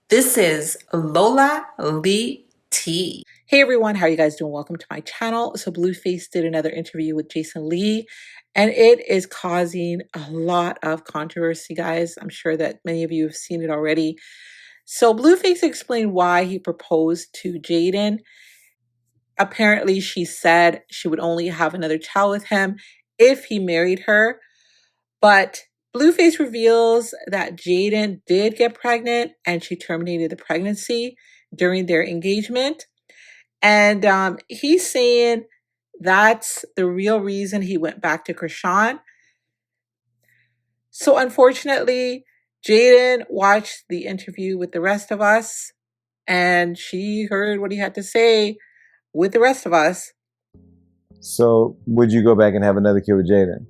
This is Lola Lee T. Hey everyone, how are you guys doing? Welcome to my channel. So Blueface did another interview with Jason Lee, and it is causing a lot of controversy, guys. I'm sure that many of you have seen it already. So Blueface explained why he proposed to Jaidyn. Apparently, she said she would only have another child with him if he married her. But Blueface reveals that Jaidyn did get pregnant and she terminated the pregnancy during their engagement. And he's saying that's the real reason he went back to Krishan. So unfortunately, Jaidyn watched the interview with the rest of us and she heard what he had to say with the rest of us. So would you go back and have another kid with Jaidyn?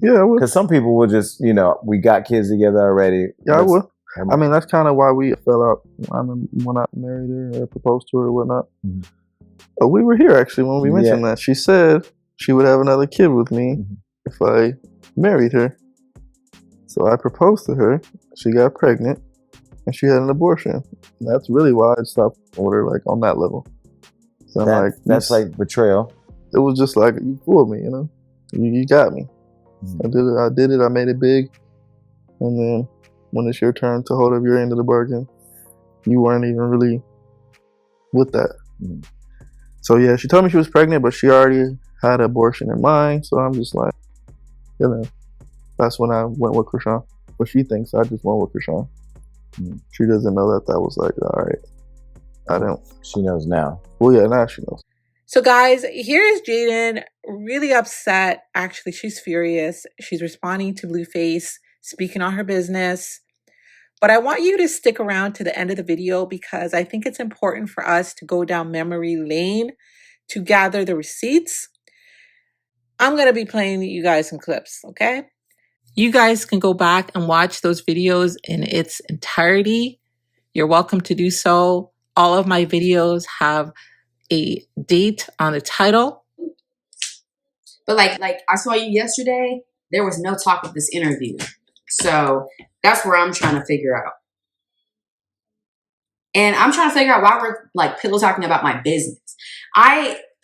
Yeah, I would. Because some people will just, we got kids together already. Yeah, I would. I mean, that's kind of why we fell out. When I married her or proposed to her or whatnot. Mm-hmm. We were here actually when we mentioned that. She said she would have another kid with me if I married her. So I proposed to her. She got pregnant and she had an abortion. And that's really why I stopped with her, like on that level. So that's like betrayal. It was just like, you fooled me, you got me. I did it. I made it big. And then when it's your turn to hold up your end of the bargain, you weren't even really with that. So yeah, she told me she was pregnant, but she already had an abortion in mind. So I'm just like, that's when I went with Krishan. But she thinks I just went with Krishan. She doesn't know that was like, all right. I don't. She knows now. Well, yeah, now she knows. So guys, here is Jaidyn really upset. Actually, she's furious. She's responding to Blueface, speaking on her business. But I want you to stick around to the end of the video because I think it's important for us to go down memory lane to gather the receipts. I'm going to be playing you guys some clips, okay? You guys can go back and watch those videos in its entirety. You're welcome to do so. All of my videos have a date on the title. But like I saw you yesterday, there was no talk of this interview. So that's where I'm trying to figure out. And I'm trying to figure out why we're like pillow talking about my business.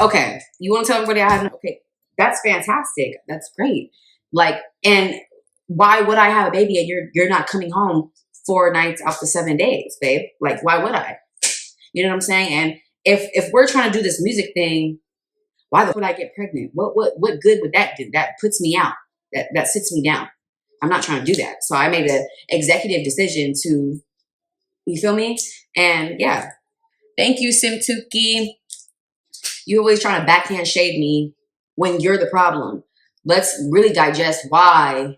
Okay, you want to tell everybody I have, okay, that's fantastic. That's great. Like, and why would I have a baby and you're not coming home 4 nights out the 7 days, babe? Like, why would I? You know what I'm saying? And if we're trying to do this music thing, why would I get pregnant? What good would that do? That puts me out. That sits me down. I'm not trying to do that. So I made an executive decision to, you feel me? And yeah, thank you, Simtuki. You're always trying to backhand shade me when you're the problem. Let's really digest why.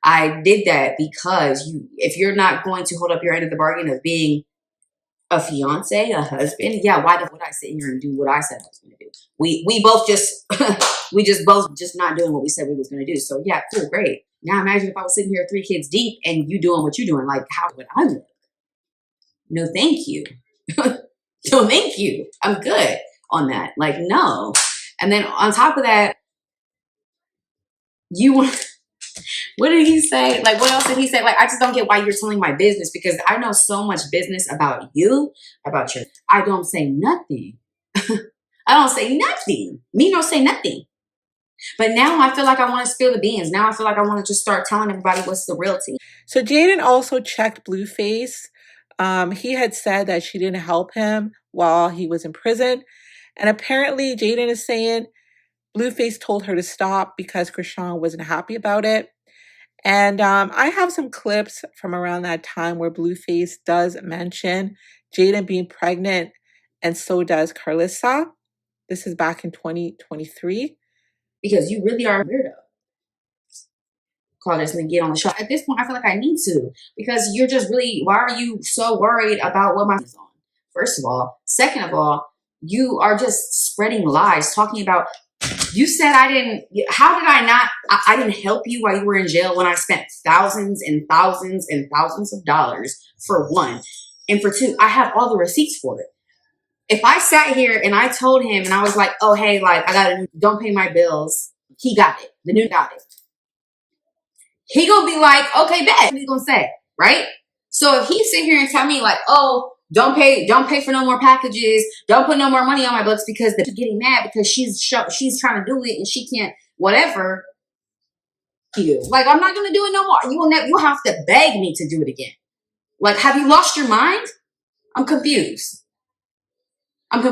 I did that because if you're not going to hold up your end of the bargain of being a fiance, a husband, yeah, why would I sit here and do what I said I was going to do? We both just, both not doing what we said we was going to do. So yeah, cool, great. Now imagine if I was sitting here 3 kids deep and you doing what you're doing, like how would I look? No, thank you. No, thank you. I'm good on that. Like, no. And then on top of that, what did he say? Like, what else did he say? Like, I just don't get why you're telling my business because I know so much business about you, about your, I don't say nothing. I don't say nothing. Me don't say nothing. But now I feel like I want to spill the beans. Now I feel like I want to just start telling everybody what's the real tea. So Jaidyn also checked Blueface. He had said that she didn't help him while he was in prison. And apparently Jaidyn is saying Blueface told her to stop because Krishan wasn't happy about it. And I have some clips from around that time where Blueface does mention Jaidyn being pregnant, and so does Carlissa. This is back in 2023. Because you really are a weirdo. Call this and get on the show. At this point, I feel like I need to. Because you're just really, why are you so worried about what my is on? First of all. Second of all, you are just spreading lies, talking about, you said I didn't, how did I not, I didn't help you while you were in jail when I spent thousands and thousands and thousands of dollars for one. And for two, I have all the receipts for it. If I sat here and I told him and I was like, oh, hey, like, don't pay my bills. He got it. The dude got it. He gonna be like, okay, bet. What he gonna say, right? So if he sit here and tell me like, oh, don't pay for no more packages, don't put no more money on my books because they're getting mad because she's trying to do it and she can't, whatever. Like, I'm not gonna do it no more. You'll have to beg me to do it again. Like, have you lost your mind? I'm confused. And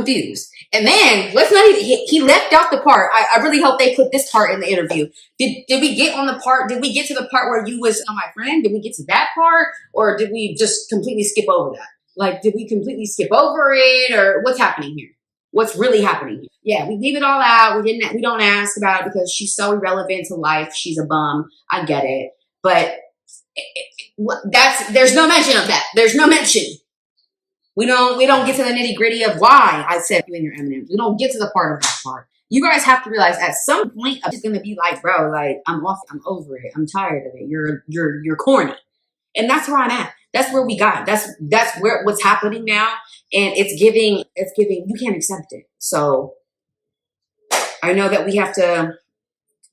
then let's not even, he left out the part. I really hope they put this part in the interview. Did we get to the part where you was on my friend? Did we get to that part? Or did we just completely skip over that? Like, did we completely skip over it? Or what's happening here? What's really happening here? Yeah, we leave it all out. We don't ask about it because she's so irrelevant to life. She's a bum. I get it. But there's no mention of that. There's no mention. We don't get to the nitty gritty of why I said you and your M&Ms. We don't get to the part of that part. You guys have to realize at some point I'm just gonna be like, bro, like I'm over it. I'm tired of it. You're corny, and that's where I'm at. That's where we got. That's what's happening now, and it's giving. You can't accept it. So I know that we have to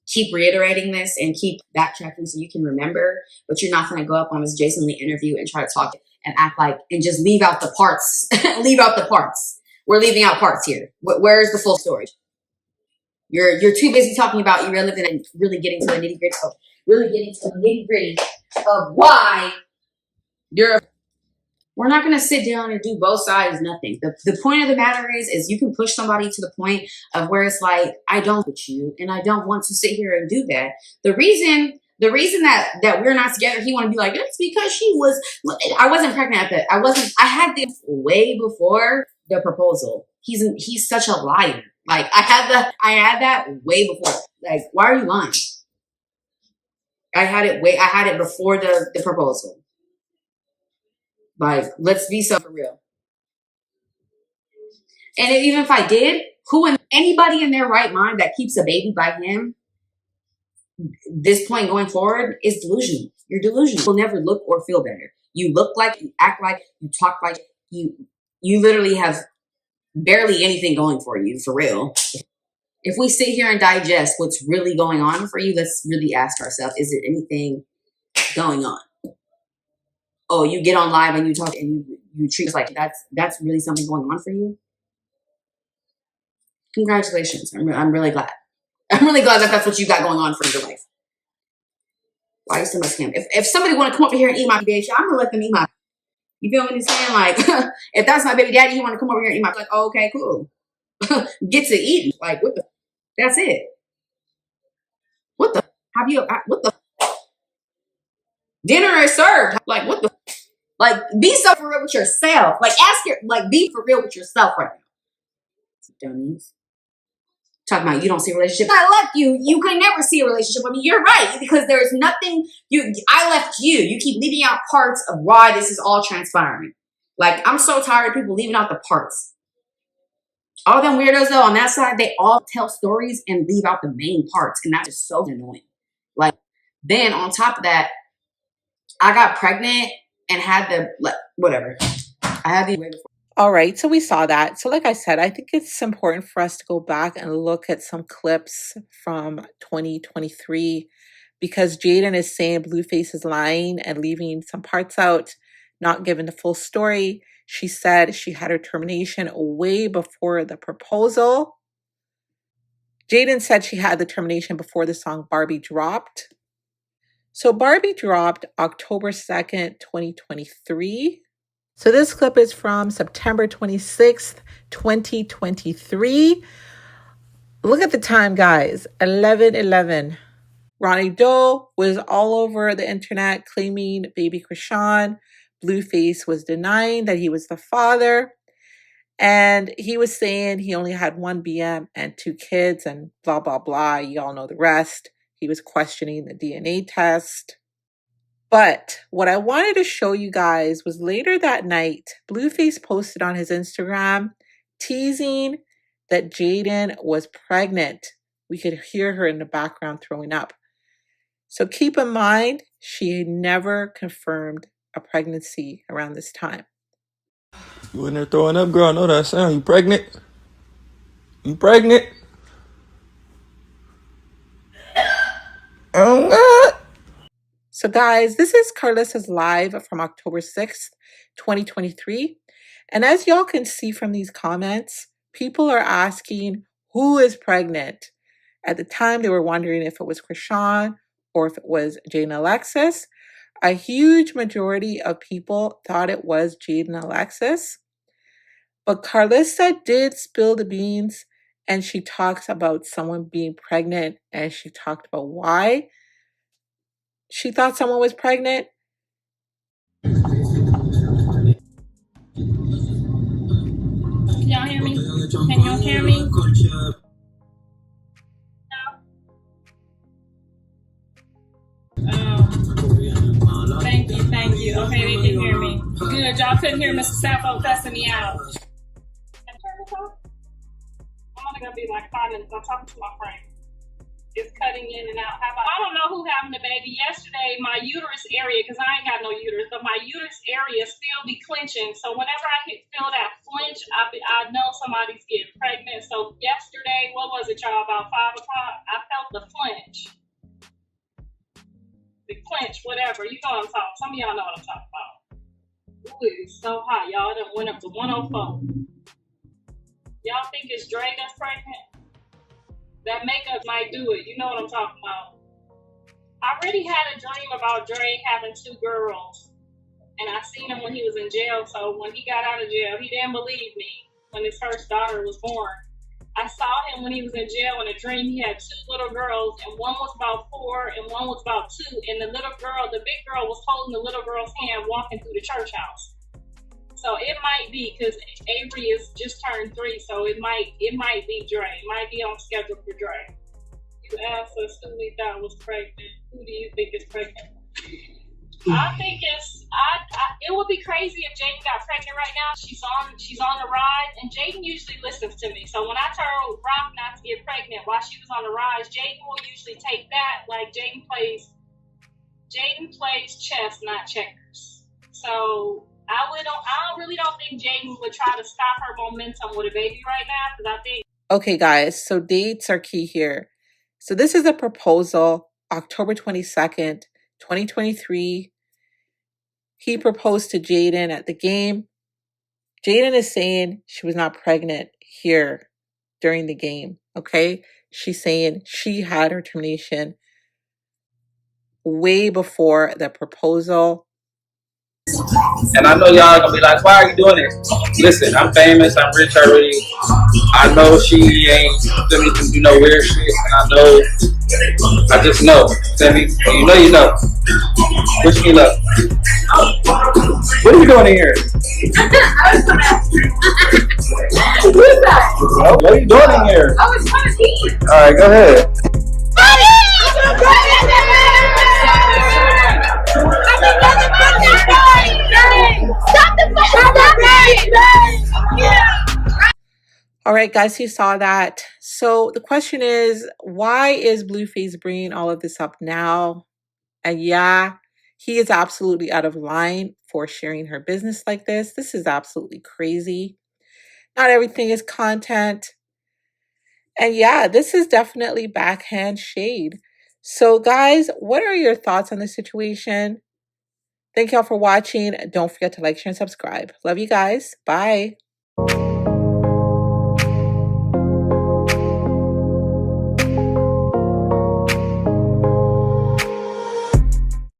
keep reiterating this and keep backtracking so you can remember, but you're not gonna go up on this Jason Lee interview and try to talk and act like, and just leave out the parts. Leave out the parts. We're leaving out parts here. Where's the full story? You're too busy talking about irrelevant and really getting to the nitty gritty of why you're. We're not going to sit down and do both sides, nothing. The point of the matter is you can push somebody to the point of where it's like, I don't with you and I don't want to sit here and do that. The reason that we're not together, he want to be like, it's because I wasn't pregnant at that. I had this way before the proposal. He's such a liar. Like I had that way before. Like, why are you lying? I had it before the proposal. Like, let's be so for real. And even if I did, anybody in their right mind that keeps a baby by him, this point going forward is delusional. You're delusional. You'll never look or feel better. You look like, you act like, you talk like, you literally have barely anything going for you, for real. If we sit here and digest what's really going on for you, let's really ask ourselves, is there anything going on? Oh, you get on live and you talk and you treat us like that's really something going on for you? Congratulations. I'm really glad. I'm really glad that that's what you got going on for your life. Why you so much scam? If somebody want to come over here and eat my bitch, I'm gonna let them eat my. You feel what I'm saying? Like, if that's my baby daddy, he want to come over here and eat my. Like, oh, okay, cool. Get to eating. Like, what the? That's it. What the? What the? Dinner is served. Like, what the? Like, be so for real with yourself. Like, be for real with yourself right now. Dummies. Talking about you don't see a relationship. I left you. You could never see a relationship with me. You're right, because there's nothing. I left you. You keep leaving out parts of why this is all transpiring. Like, I'm so tired of people leaving out the parts. All them weirdos though on that side, they all tell stories and leave out the main parts, and that is so annoying. Like, then on top of that, I got pregnant and had whatever. I had the way before. All right, so we saw that. So like I said, I think it's important for us to go back and look at some clips from 2023 because Jaidyn is saying Blueface is lying and leaving some parts out, not giving the full story. She said she had her termination way before the proposal. Jaidyn said she had the termination before the song Barbie dropped. So Barbie dropped October 2nd, 2023. So this clip is from September 26th, 2023. Look at the time, guys. 11:11. Ronnie Doe was all over the internet claiming baby Krishan. Blueface was denying that he was the father. And he was saying he only had one BM and 2 kids and blah, blah, blah. You all know the rest. He was questioning the DNA test. But what I wanted to show you guys was later that night, Blueface posted on his Instagram teasing that Jaidyn was pregnant. We could hear her in the background throwing up. So keep in mind, she never confirmed a pregnancy around this time. You in there throwing up, girl? I know that sound. You pregnant? You pregnant? Oh, God. So guys, this is Carlissa's live from October 6th, 2023. And as y'all can see from these comments, people are asking who is pregnant. At the time, they were wondering if it was Krishan or if it was Jaidyn Alexis. A huge majority of people thought it was Jaidyn Alexis. But Carlissa did spill the beans, and she talks about someone being pregnant, and she talked about why she thought someone was pregnant. Can y'all hear me? Can y'all hear me? Thank you, thank you. Okay, they can hear me. Good, y'all couldn't hear Mr. Sappho cussing me out. I'm only gonna be like 5 minutes. I'm talking to my friend. It's cutting in and out. I don't know who having the baby. Yesterday, my uterus area, because I ain't got no uterus, but my uterus area still be clenching. So whenever I feel that flinch, I know somebody's getting pregnant. So yesterday, what was it, y'all? About 5 o'clock, I felt the flinch. The clench, whatever. You know what I'm talking about. Some of y'all know what I'm talking about. Ooh, it's so hot, y'all. It done went up to 104. Y'all think it's Dre that's pregnant? That makeup might do it. You know what I'm talking about. I already had a dream about Dre having 2 girls. And I seen him when he was in jail. So when he got out of jail, he didn't believe me when his first daughter was born. I saw him when he was in jail in a dream. He had 2 little girls, and one was about 4 and one was about 2. And the little girl, the big girl, was holding the little girl's hand walking through the church house. So it might be, because Avery is just turned 3, so it might be Dre. It might be on schedule for Dre. You asked us who we thought was pregnant. Who do you think is pregnant? I think it would be crazy if Jaidyn got pregnant right now. She's on the rise, and Jaidyn usually listens to me. So when I told Rock not to get pregnant while she was on the rise, Jaidyn will usually take that. Like Jaidyn plays chess, not checkers. So I really don't think Jaidyn would try to stop her momentum with a baby right now, because I think. Okay, guys, so dates are key here. So this is a proposal, October 22nd, 2023. He proposed to Jaidyn at the game. Jaidyn is saying she was not pregnant here during the game, okay? She's saying she had her termination way before the proposal. And I know y'all gonna be like, why are you doing this? Listen, I'm famous, I'm rich already. I know she ain't gonna do no weird shit, and I just know. Tell me, you know. Wish me luck. What are you doing in here? What are you doing in here? I was trying to eat. Alright, go ahead. All right, guys, you saw that. So the question is, why is Blueface bringing all of this up now? And yeah, he is absolutely out of line for sharing her business like this. This is absolutely crazy. Not everything is content. And yeah, this is definitely backhand shade. So guys, what are your thoughts on the situation? Thank y'all for watching. Don't forget to like, share, and subscribe. Love you guys. Bye.